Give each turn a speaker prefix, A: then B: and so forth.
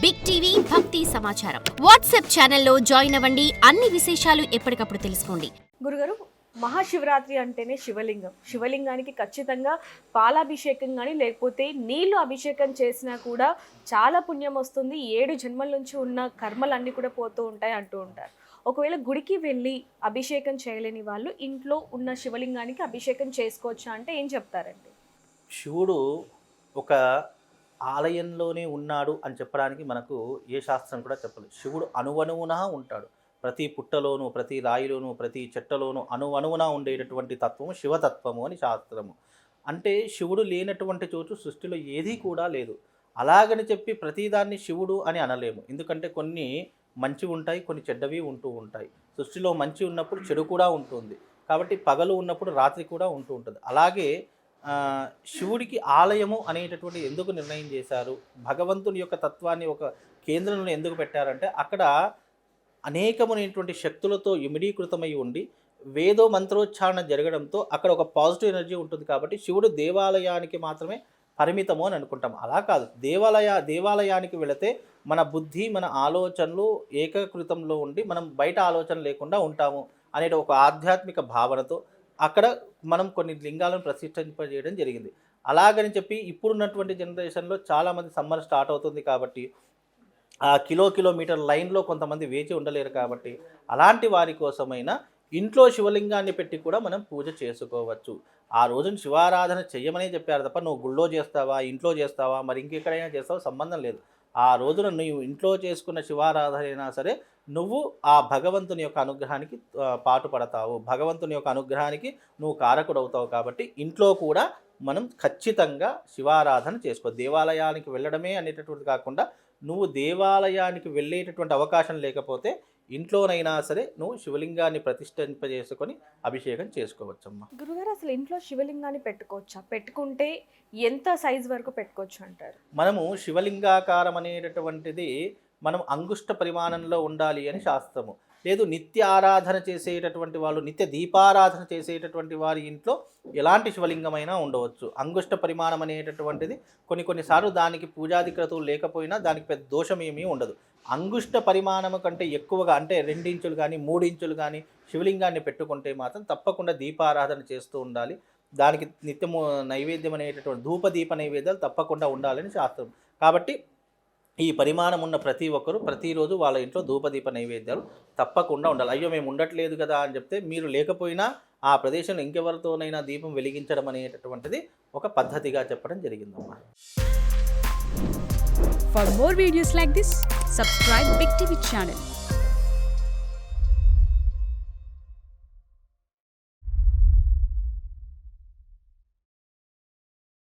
A: Big TV భక్తి సమాచారం WhatsApp ఛానల్లో జాయిన్ అవ్వండి. అన్ని విశేషాలు ఎప్పటికప్పుడు తెలుసుకోండి.
B: గురుగారు, మహాశివరాత్రి అంటేనే శివలింగం. శివలింగానికి ఖచ్చితంగా పాలాభిషేకం కానీ లేకపోతే నీళ్లు అభిషేకం చేసినా కూడా చాలా పుణ్యం వస్తుంది. 7 జన్మల నుంచి ఉన్న కర్మలన్నీ కూడా పోతూ ఉంటాయి అంటూ ఉంటారు. ఒకవేళ గుడికి వెళ్ళి అభిషేకం చేయలేని వాళ్ళు ఇంట్లో ఉన్న శివలింగానికి అభిషేకం చేసుకోవచ్చా అంటే ఏం చెప్తారండి?
C: శివుడు ఒక ఆలయంలోనే ఉన్నాడు అని చెప్పడానికి మనకు ఏ శాస్త్రం కూడా చెప్పలేదు. శివుడు అణువణువున ఉంటాడు. ప్రతి పుట్టలోను, ప్రతి రాయిలోను, ప్రతి చెట్టలోను అణువణువున ఉండేటటువంటి తత్వము శివతత్వము అని శాస్త్రము. అంటే శివుడు లేనటువంటి చోటు సృష్టిలో ఏదీ కూడా లేదు. అలాగని చెప్పి ప్రతిదాన్ని శివుడు అని అనలేము. ఎందుకంటే కొన్ని మంచి ఉంటాయి, కొన్ని చెడ్డవి ఉంటూ ఉంటాయి. సృష్టిలో మంచి ఉన్నప్పుడు చెడు కూడా ఉంటుంది. కాబట్టి పగలు ఉన్నప్పుడు రాత్రి కూడా ఉంటూ ఉంటుంది. అలాగే శివుడికి ఆలయము అనేటటువంటి ఎందుకు నిర్ణయం చేశారు, భగవంతుని యొక్క తత్వాన్ని ఒక కేంద్రంలో ఎందుకు పెట్టారంటే అక్కడ అనేకమైనటువంటి శక్తులతో ఇమిడీకృతమై ఉండి వేదో మంత్రోచ్చారణ జరగడంతో అక్కడ ఒక పాజిటివ్ ఎనర్జీ ఉంటుంది. కాబట్టి శివుడు దేవాలయానికి మాత్రమే పరిమితము అని అనుకుంటాం. అలా కాదు. దేవాలయానికి వెళితే మన బుద్ధి, మన ఆలోచనలు ఏకకృతంలో ఉండి మనం బయట ఆలోచన లేకుండా ఉంటాము అనే ఒక ఆధ్యాత్మిక భావనతో అక్కడ మనం కొన్ని లింగాలను ప్రతిష్ఠింపజేయడం జరిగింది. అలాగని చెప్పి ఇప్పుడున్నటువంటి జనరేషన్లో చాలామంది సమ్మర్ స్టార్ట్ అవుతుంది కాబట్టి ఆ కిలోమీటర్ లైన్లో కొంతమంది వేచి ఉండలేరు. కాబట్టి అలాంటి వారి కోసమైనా ఇంట్లో శివలింగాన్ని పెట్టి కూడా మనం పూజ చేసుకోవచ్చు. ఆ రోజున శివారాధన చెయ్యమనే చెప్పారు తప్ప నువ్వు గుళ్ళో చేస్తావా, ఇంట్లో చేస్తావా, మరి ఇంకెక్కడైనా చేస్తావా సంబంధం లేదు. ఆ రోజున నువ్వు ఇంట్లో చేసుకున్న శివారాధన అయినా సరే నువ్వు ఆ భగవంతుని యొక్క అనుగ్రహానికి పాటుపడతావు, భగవంతుని యొక్క అనుగ్రహానికి నువ్వు కారకుడవుతావు. కాబట్టి ఇంట్లో కూడా మనం ఖచ్చితంగా శివారాధన చేసుకో. దేవాలయానికి వెళ్ళడమే అనేటటువంటి కాకుండా నువ్వు దేవాలయానికి వెళ్ళేటటువంటి అవకాశం లేకపోతే ఇంట్లోనైనా సరే నువ్వు శివలింగాన్ని ప్రతిష్ఠింపజేసుకొని అభిషేకం చేసుకోవచ్చమ్మా.
B: గురుగారు, అసలు ఇంట్లో శివలింగాన్ని పెట్టుకోవచ్చా? పెట్టుకుంటే ఎంత సైజ్ వరకు పెట్టుకోవచ్చు అంటారు?
C: మనము శివలింగాకారం అనేటటువంటిది మనం అంగుష్ట పరిమాణంలో ఉండాలి అని శాస్త్రము. లేదు, నిత్య ఆరాధన చేసేటటువంటి వాళ్ళు, నిత్య దీపారాధన చేసేటటువంటి వారి ఇంట్లో ఎలాంటి శివలింగమైనా ఉండవచ్చు. అంగుష్ట పరిమాణం అనేటటువంటిది కొన్నిసార్లు దానికి పూజాది క్రతువులు లేకపోయినా దానికి పెద్ద దోషం ఏమీ ఉండదు. అంగుష్ట పరిమాణం కంటే ఎక్కువగా అంటే 2 ఇంచులు కానీ 3 ఇంచులు కానీ శివలింగాన్ని పెట్టుకుంటే మాత్రం తప్పకుండా దీపారాధన చేస్తూ ఉండాలి. దానికి నిత్యము నైవేద్యం అనేటటువంటి ధూపదీప నైవేద్యాలు తప్పకుండా ఉండాలని శాస్త్రం. కాబట్టి ఈ పరిమాణం ఉన్న ప్రతి ఒక్కరూ ప్రతిరోజు వాళ్ళ ఇంట్లో ధూపదీప నైవేద్యాలు తప్పకుండా ఉండాలి. అయ్యో మేము ఉండట్లేదు కదా అని చెప్తే మీరు లేకపోయినా ఆ ప్రదేశంలో ఇంకెవరితోనైనా దీపం వెలిగించడం అనేటటువంటిది ఒక పద్ధతిగా చెప్పడం జరిగిందమ్మా.
D: For more videos like this, subscribe Big TV channel.